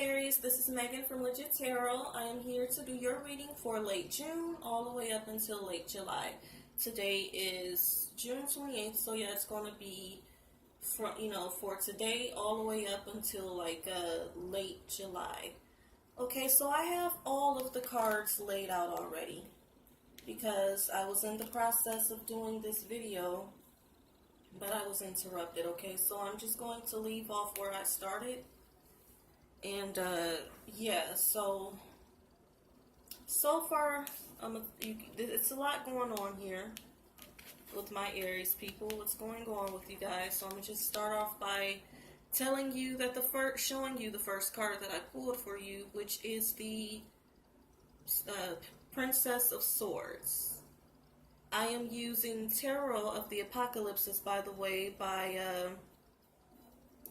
Aries, this is Megan from Legit Tarot. I am here to do your reading for late June all the way up until late July. Today is June 28th, so yeah, it's going to be for today all the way up until late July. Okay, so I have all of the cards laid out already because I was in the process of doing this video, but I was interrupted. Okay, so I'm just going to leave off where I started. And yeah, so far it's a lot going on here with my Aries people. What's going on with you guys? So I'm gonna just start off by telling you that showing you the first card that I pulled for you, which is the Princess of Swords. I am using Tarot of the Apocalypses, by the way, by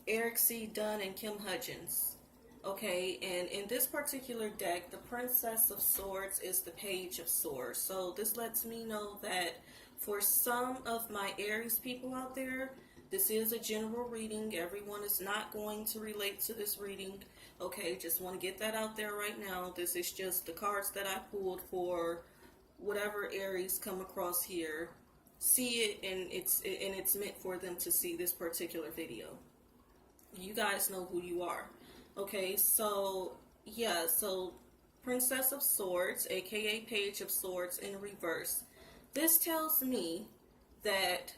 Eric C. Dunn and Kim Hudgens. Okay, and in this particular deck, the Princess of Swords is the Page of Swords. So this lets me know that for some of my Aries people out there, this is a general reading. Everyone is not going to relate to this reading. Okay, just want to get that out there right now. This is just the cards that I pulled for whatever Aries come across here. See it, and it's meant for them to see this particular video. You guys know who you are. Okay, so yeah, so Princess of Swords, aka Page of Swords in reverse. This tells me that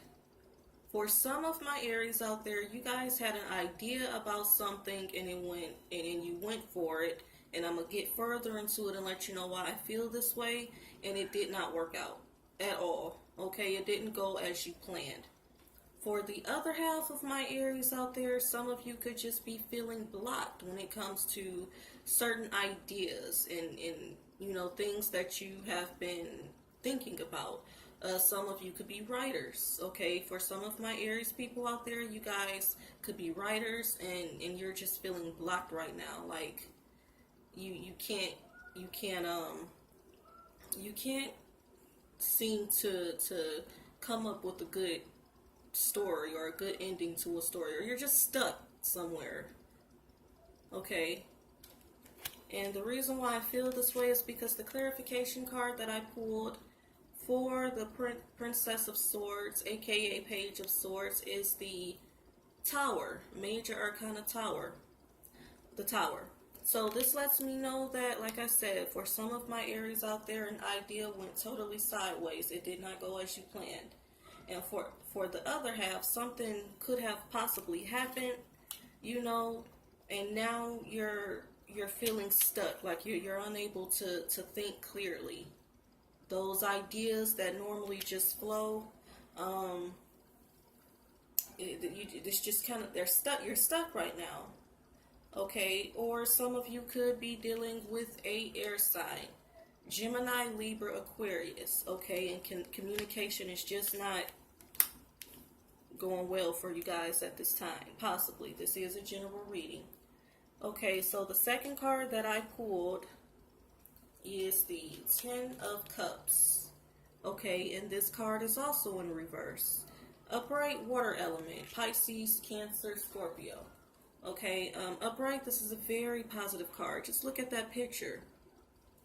for some of my Aries out there, you guys had an idea about something and you went for it, and I'm gonna get further into it and let you know why I feel this way, and it did not work out at all. Okay, it didn't go as you planned. For the other half of my Aries out there, some of you could just be feeling blocked when it comes to certain ideas and things that you have been thinking about. Some of you could be writers, okay? For some of my Aries people out there, you guys could be writers and you're just feeling blocked right now. Like you can't seem to come up with a good story or a good ending to a story, or you're just stuck somewhere. Okay, and the reason why I feel this way is because the clarification card that I pulled for the Princess of Swords, aka Page of Swords, is the Tower, Major Arcana Tower, the Tower. So this lets me know that, like I said, for some of my Aries out there, an idea went totally sideways. It did not go as you planned. And for the other half, something could have possibly happened, and now you're feeling stuck, like you're unable to think clearly. Those ideas that normally just flow, it's just kind of, you're stuck right now. Okay, or some of you could be dealing with a air sign. Gemini, Libra, Aquarius, okay, and communication is just not going well for you guys at this time, possibly. This is a general reading. Okay, so the second card that I pulled is the Ten of Cups, okay, and this card is also in reverse. Upright, water element, Pisces, Cancer, Scorpio. Okay, upright, this is a very positive card. Just look at that picture.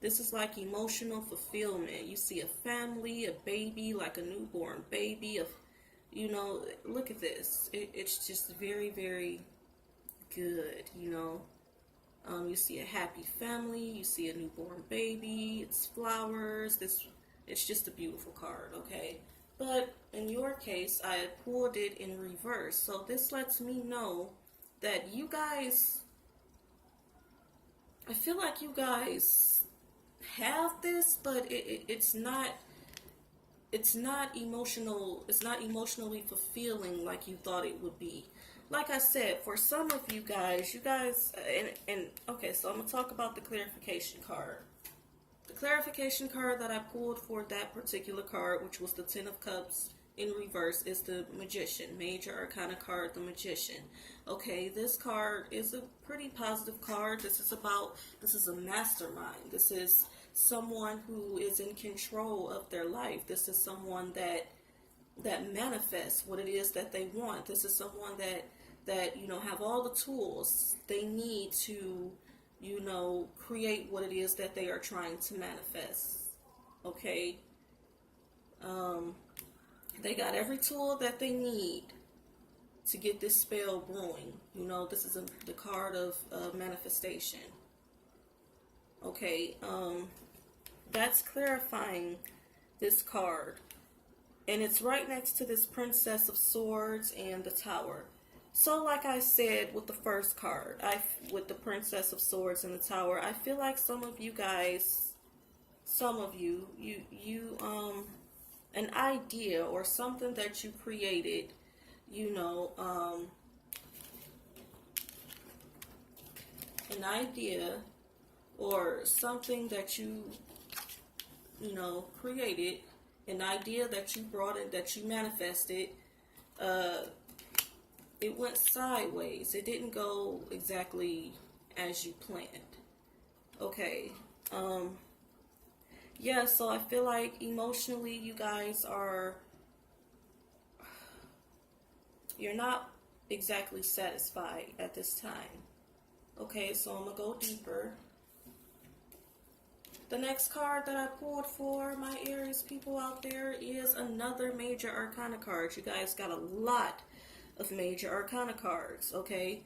This is like emotional fulfillment. You see a family, a baby, like a newborn baby. Look at this. It's just very, very good, You see a happy family. You see a newborn baby. It's flowers. It's just a beautiful card, okay? But in your case, I had pulled it in reverse. So this lets me know that you guys, I feel like you guys have this, but it's not emotional. It's not emotionally fulfilling like you thought it would be. Like I said, for some of you guys, okay, so I'm gonna talk about the clarification card. The clarification card that I pulled for that particular card, which was the Ten of Cups in reverse, is the Magician, Major Arcana card, the Magician. Okay, this card is a pretty positive card. This is a mastermind. This is someone who is in control of their life. This is someone that manifests what it is that they want. This is someone that have all the tools they need to you know, create what it is that they are trying to manifest. Okay? They got every tool that they need to get this spell brewing. You know, this is the card of manifestation. Okay, that's clarifying this card. And it's right next to this Princess of Swords and the Tower. So like I said with the first card, with the Princess of Swords and the Tower, I feel like some of you guys, an idea or something that you created, you know, an idea or something that you know, created, an idea that you brought in, that you manifested, it went sideways. It didn't go exactly as you planned. Okay. Yeah, so I feel like emotionally you guys you're not exactly satisfied at this time. Okay, so I'm going to go deeper. The next card that I pulled for my Aries people out there is another major arcana card. You guys got a lot of major arcana cards, okay?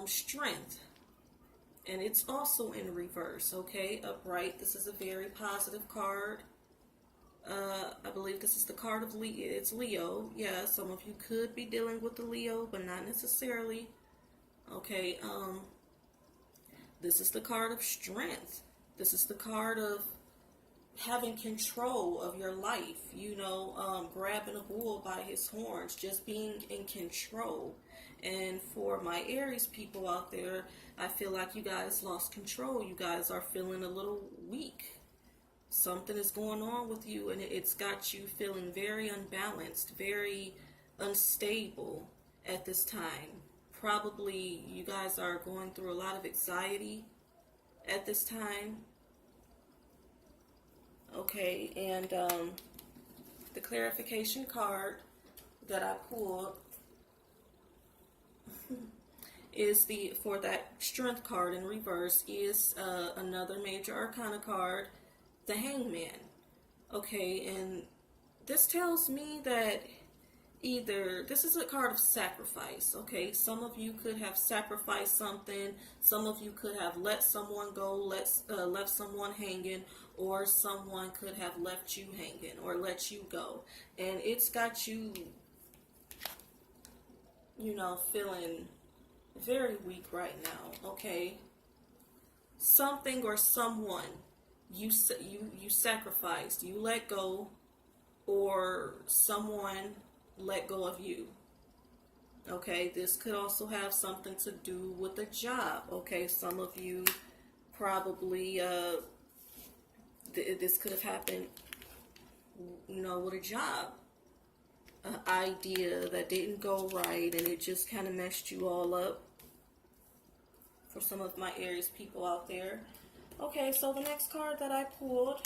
Strength. And it's also in reverse, okay? Upright. This is a very positive card. I believe this is the card of Leo. It's Leo. Yeah, some of you could be dealing with the Leo, but not necessarily. Okay, this is the card of strength. This is the card of having control of your life, you know, grabbing a bull by his horns, just being in control. And for my Aries people out there, I feel like you guys lost control. You guys are feeling a little weak. Something is going on with you, and it's got you feeling very unbalanced, very unstable at this time. Probably you guys are going through a lot of anxiety at this time. Okay, and the clarification card that I pulled is for that strength card in reverse is another major arcana card, the Hangman. Okay, and this tells me that either this is a card of sacrifice. Okay, some of you could have sacrificed something, some of you could have let someone go, left someone hanging, or someone could have left you hanging or let you go, and it's got you, you know, feeling very weak right now. Okay, something or someone you sacrificed, you let go, or someone let go of you. Okay, this could also have something to do with a job. Okay, some of you probably this could have happened, you know, with a job, an idea that didn't go right, and it just kind of messed you all up. For some of my Aries people out there. Okay, so the next card that I pulled.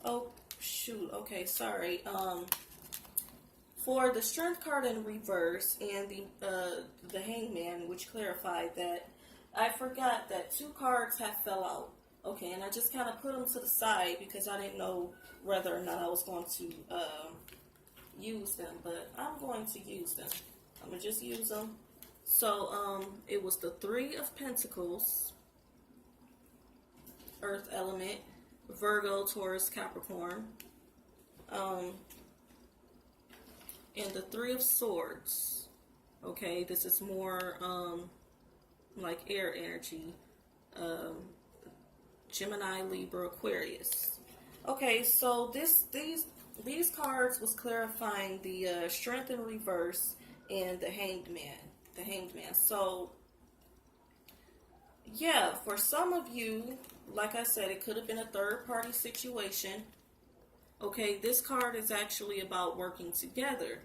Oh shoot. Okay, sorry. For the Strength card in reverse and the Hangman, which clarified that I forgot that two cards have fell out. Okay, and I just kind of put them to the side because I didn't know whether or not I was going to use them, but I'm going to use them. I'm going to just use them. So, it was the Three of Pentacles, Earth element, Virgo, Taurus, Capricorn, and the Three of Swords. Okay, this is more like air energy, Gemini, Libra, Aquarius. Okay, so these cards was clarifying the Strength in reverse and the Hanged Man. The Hanged Man. So, yeah, for some of you, like I said, it could have been a third-party situation. Okay, this card is actually about working together.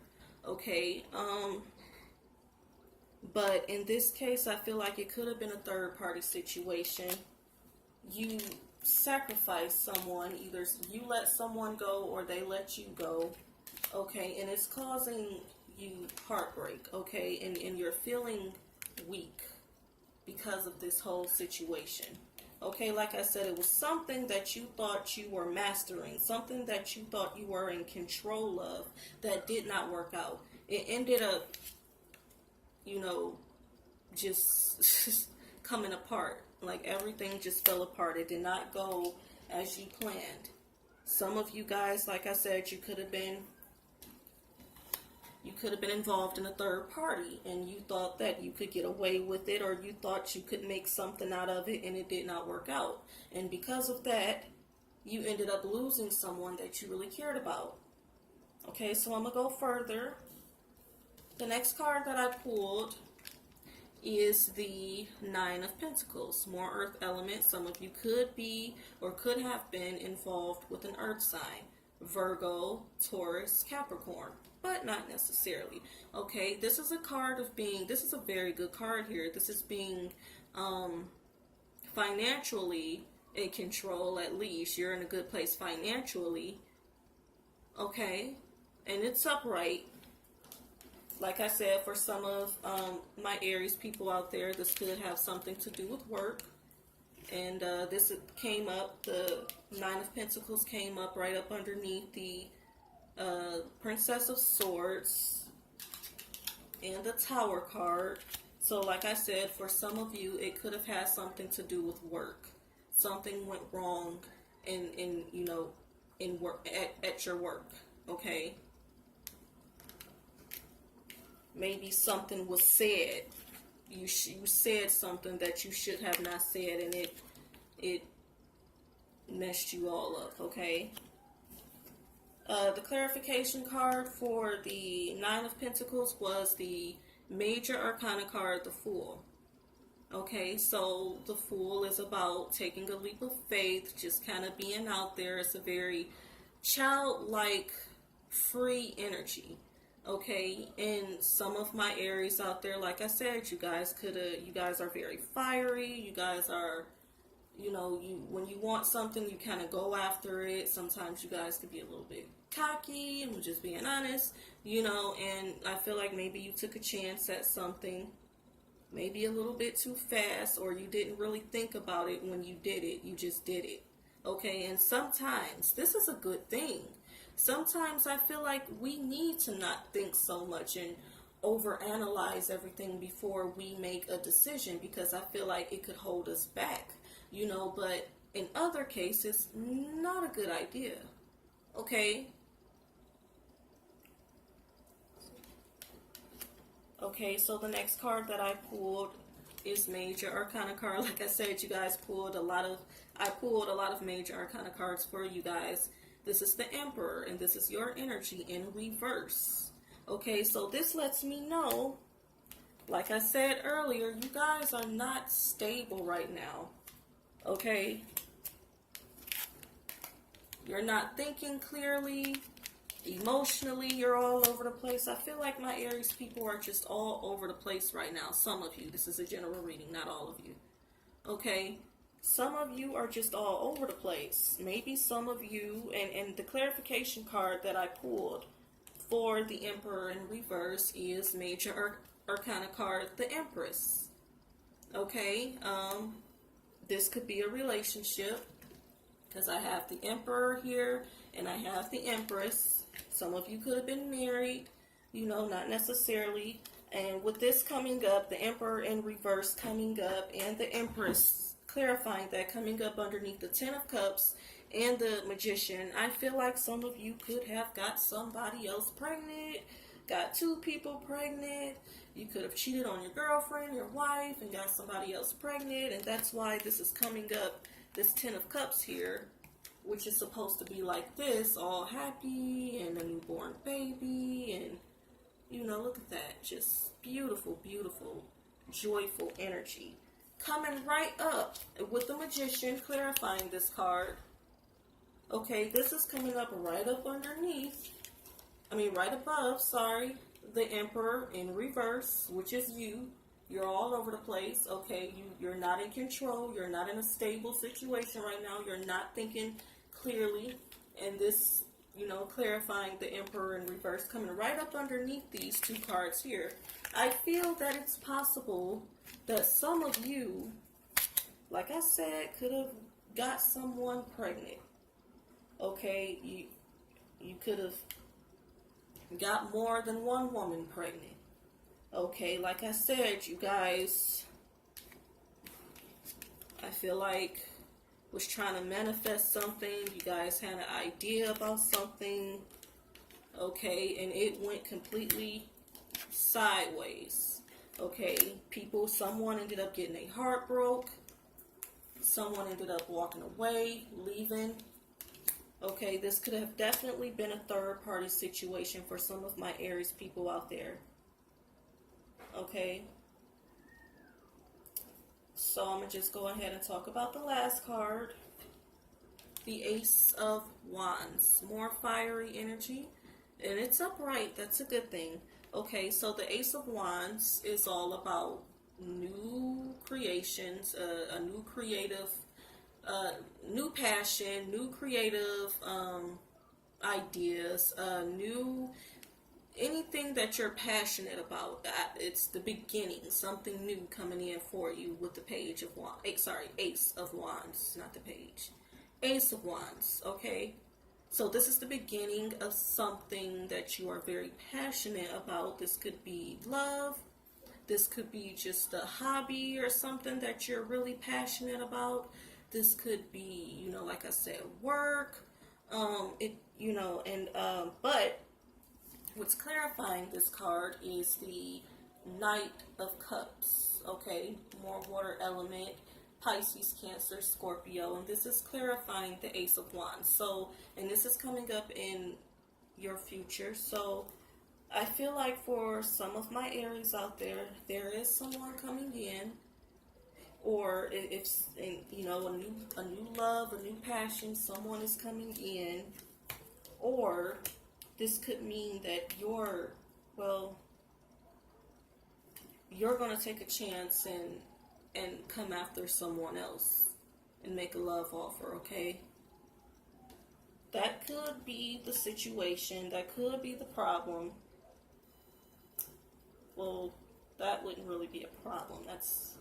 Okay, but in this case, I feel like it could have been a third-party situation. You sacrifice someone, either you let someone go or they let you go. Okay, and it's causing you heartbreak. Okay, and you're feeling weak. because of this whole situation. Okay, like I said, it was something that you thought you were mastering, something that you thought you were in control of that did not work out. It ended up, just coming apart. Like everything just fell apart. It did not go as you planned. Some of you guys, like I said, you could have been involved in a third party, and you thought that you could get away with it, or you thought you could make something out of it, and it did not work out. And because of that, you ended up losing someone that you really cared about. Okay, so I'm going to go further. The next card that I pulled is the Nine of Pentacles, more earth element. Some of you could be or could have been involved with an earth sign, Virgo, Taurus, Capricorn, but not necessarily. Okay, this is a card of being, this is a very good card here. This is being financially in control. At least you're in a good place financially. Okay, and it's upright. Like I said, for some of my Aries people out there, this could have something to do with work. And this came up, the Nine of Pentacles came up right up underneath the Princess of Swords and the Tower card. So like I said, for some of you, it could have had something to do with work. Something went wrong in work, at your work, okay? Maybe something was said. You said something that you should have not said, and it messed you all up, okay? The clarification card for the Nine of Pentacles was the Major Arcana card, the Fool. Okay, so the Fool is about taking a leap of faith, just kind of being out there. It's a very childlike, free energy. Okay, and some of my Aries out there, like I said, you guys are very fiery. You guys are, when you want something, you kind of go after it. Sometimes you guys could be a little bit cocky, and just being honest, and I feel like maybe you took a chance at something, maybe a little bit too fast, or you didn't really think about it when you did it. You just did it. Okay, and sometimes this is a good thing. Sometimes I feel like we need to not think so much and overanalyze everything before we make a decision, because I feel like it could hold us back, but in other cases, not a good idea. Okay? Okay, so the next card that I pulled is Major Arcana card. Like I said, you guys I pulled a lot of Major Arcana cards for you guys. This is the Emperor, and this is your energy in reverse. Okay, so this lets me know, like I said earlier, you guys are not stable right now. Okay? You're not thinking clearly. Emotionally, you're all over the place. I feel like my Aries people are just all over the place right now. Some of you. This is a general reading, not all of you. Okay? Some of you are just all over the place. Maybe some of you, and the clarification card that I pulled for the Emperor in reverse is Major Arcana card, the Empress. Okay? This could be a relationship, because I have the Emperor here, and I have the Empress. Some of you could have been married, not necessarily. And with this coming up, the Emperor in reverse coming up, and the Empress clarifying that coming up underneath the Ten of Cups and the Magician, I feel like some of you could have got somebody else pregnant, got two people pregnant. You could have cheated on your girlfriend, your wife, and got somebody else pregnant, and that's why this is coming up, this Ten of Cups here, which is supposed to be like this, all happy, and a newborn baby, and, look at that, just beautiful, beautiful, joyful energy. Coming right up with the Magician, clarifying this card. Okay, this is coming up right above, the Emperor in reverse, which is you. You're all over the place, okay? You're not in control. You're not in a stable situation right now. You're not thinking clearly. And this, clarifying the Emperor in reverse, coming right up underneath these two cards here. I feel that it's possible that some of you, like I said, could have got someone pregnant. Okay, you could have got more than one woman pregnant. Okay, like I said, you guys, I feel like was trying to manifest something. You guys had an idea about something. Okay, and it went completely sideways. Okay, someone ended up getting their heart broke. Someone ended up walking away, leaving. Okay, this could have definitely been a third party situation for some of my Aries people out there. Okay, so I'm going to just go ahead and talk about the last card. The Ace of Wands. More fiery energy. And it's upright. That's a good thing. Okay, so the Ace of Wands is all about new creations, a new creative, new passion, new creative ideas, new anything that you're passionate about. It's the beginning, something new coming in for you with the Page of Wands. Ace of Wands, not the page. Ace of Wands. Okay. So this is the beginning of something that you are very passionate about. This could be love. This could be just a hobby or something that you're really passionate about. This could be, like I said, work. But what's clarifying this card is the Knight of Cups. Okay, more water element. Pisces, Cancer, Scorpio, and this is clarifying the Ace of Wands. So, and this is coming up in your future. So, I feel like for some of my Aries out there, there is someone coming in, or if a new love, a new passion, someone is coming in, or this could mean that you're going to take a chance and come after someone else and make a love offer, okay? That could be the situation. That could be the problem. Well, that wouldn't really be a problem. That's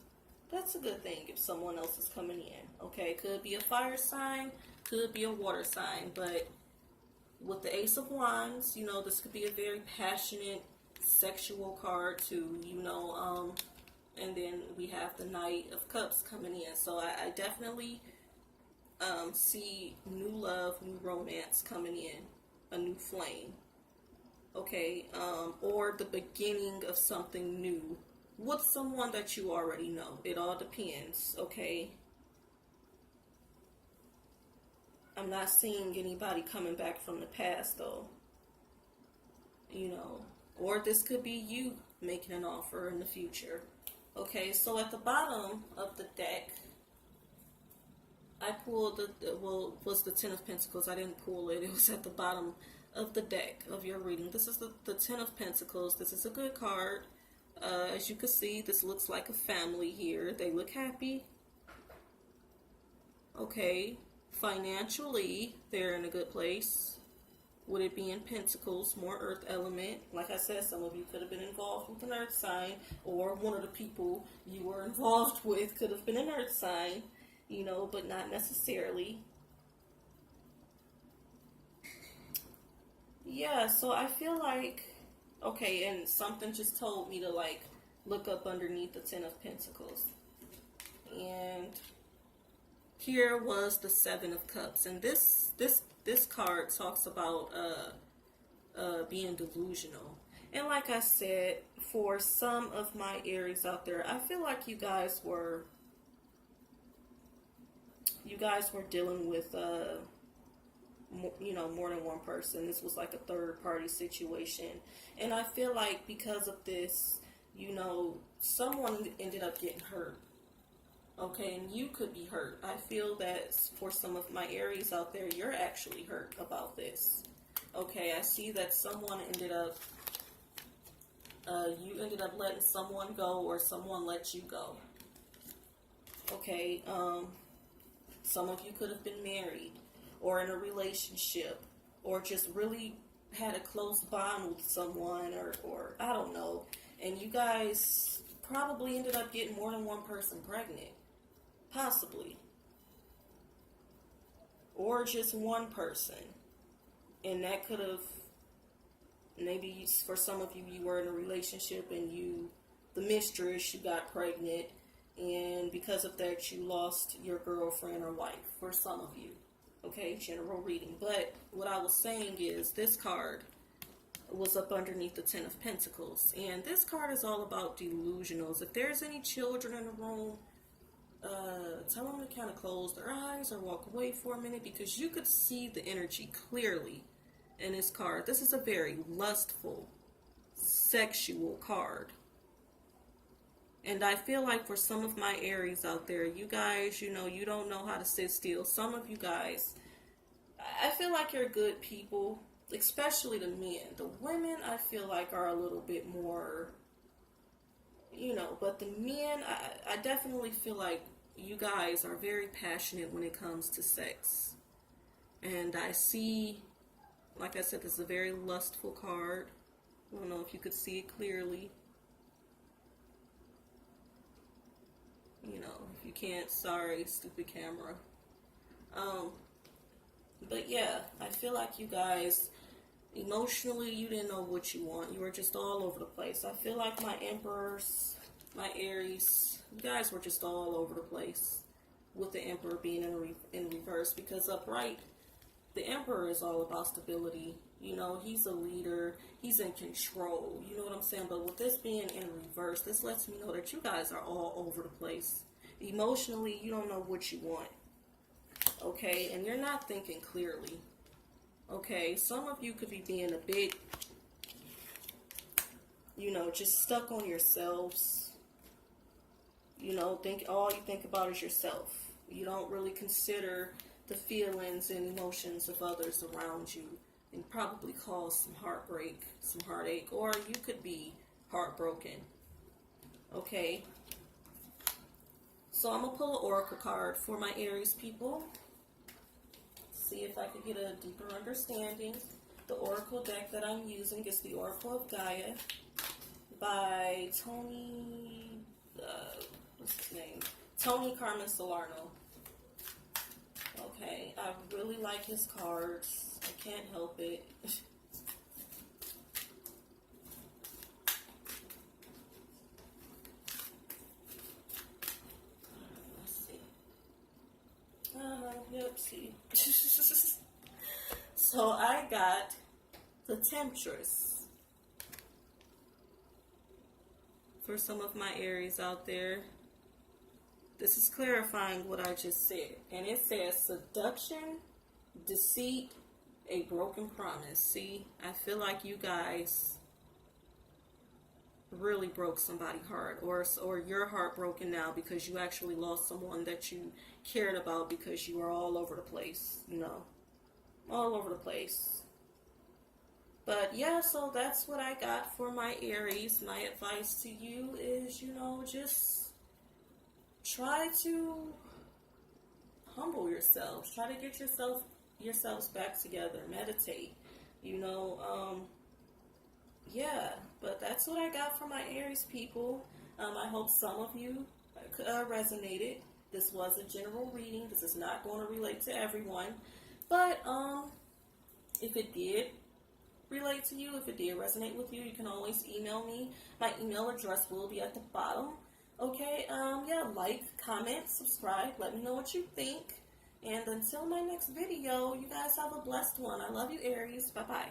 a good thing if someone else is coming in, okay? Could be a fire sign, could be a water sign, but with the Ace of Wands, this could be a very passionate sexual card too, and then we have the Knight of Cups coming in. So I definitely see new love, new romance coming in, a new flame. Okay, or the beginning of something new with someone that you already know. It all depends, okay? I'm not seeing anybody coming back from the past though. Or this could be you making an offer in the future. Okay, so at the bottom of the deck, I pulled was the Ten of Pentacles. I didn't pull it. It was at the bottom of the deck of your reading. This is the Ten of Pentacles. This is a good card. As you can see, this looks like a family here. They look happy. Okay, financially, they're in a good place. Would it be in Pentacles, more earth element? Like I said, some of you could have been involved with an earth sign, or one of the people you were involved with could have been an earth sign, but not necessarily. Yeah, so I feel like, okay, and something just told me to look up underneath the Ten of Pentacles. And here was the Seven of Cups, and this card talks about being delusional. And like I said, for some of my Aries out there, I feel like you guys were dealing with more than one person. This was like a third party situation, and I feel like because of this, someone ended up getting hurt. Okay, and you could be hurt. I feel that for some of my Aries out there, you're actually hurt about this. Okay, I see that someone ended up, you ended up letting someone go, or someone let you go. Okay, some of you could have been married, or in a relationship, or just really had a close bond with someone, or I don't know. And you guys probably ended up getting more than one person pregnant. Possibly. Or just one person. And that could have, maybe for some of you, you were in a relationship and the mistress, you got pregnant. And because of that, you lost your girlfriend or wife. For some of you. Okay, general reading. But what I was saying is this card was up underneath the Ten of Pentacles. And this card is all about delusionals. If there's any children in the room, tell them to kind of close their eyes or walk away for a minute, because you could see the energy clearly in this card. This is a very lustful, sexual card. And I feel like for some of my Aries out there, you guys, you don't know how to sit still. Some of you guys, I feel like you're good people, especially the men. The women, I feel like, are a little bit more, but the men, I definitely feel like you guys are very passionate when it comes to sex. And I see, like I said, this is a very lustful card. I don't know if you could see it clearly. If you can't, sorry, stupid camera. But yeah, I feel like you guys, emotionally, you didn't know what you want. You were just all over the place. I feel like my Emperors, my Aries, you guys were just all over the place with the Emperor being in reverse, because upright, the Emperor is all about stability. He's a leader. He's in control. You know what I'm saying? But with this being in reverse, this lets me know that you guys are all over the place. Emotionally, you don't know what you want. Okay? And you're not thinking clearly. Okay? Some of you could be being a bit, just stuck on yourselves. All you think about is yourself. You don't really consider the feelings and emotions of others around you, and probably cause some heartbreak, some heartache, or you could be heartbroken. Okay? So I'm going to pull an oracle card for my Aries people. See if I can get a deeper understanding. The oracle deck that I'm using is the Oracle of Gaia by Tony, what's his name? Tony Carmen Salerno. Okay, I really like his cards. I can't help it. Let's see. Yep, see. So I got the Temptress. For some of my Aries out there, this is clarifying what I just said. And it says seduction, deceit, a broken promise. See, I feel like you guys really broke somebody's heart, or you're heartbroken now because you actually lost someone that you cared about, because you were all over the place, all over the place. But yeah, so that's what I got for my Aries. My advice to you is, just try to humble yourselves. Try to get yourselves back together. Meditate. Yeah, but that's what I got for my Aries people. I hope some of you resonated. This was a general reading. This is not going to relate to everyone. But if it did relate to you, if it did resonate with you, you can always email me. My email address will be at the bottom. Okay, yeah, like, comment, subscribe. Let me know what you think. And until my next video, you guys have a blessed one. I love you, Aries. Bye-bye.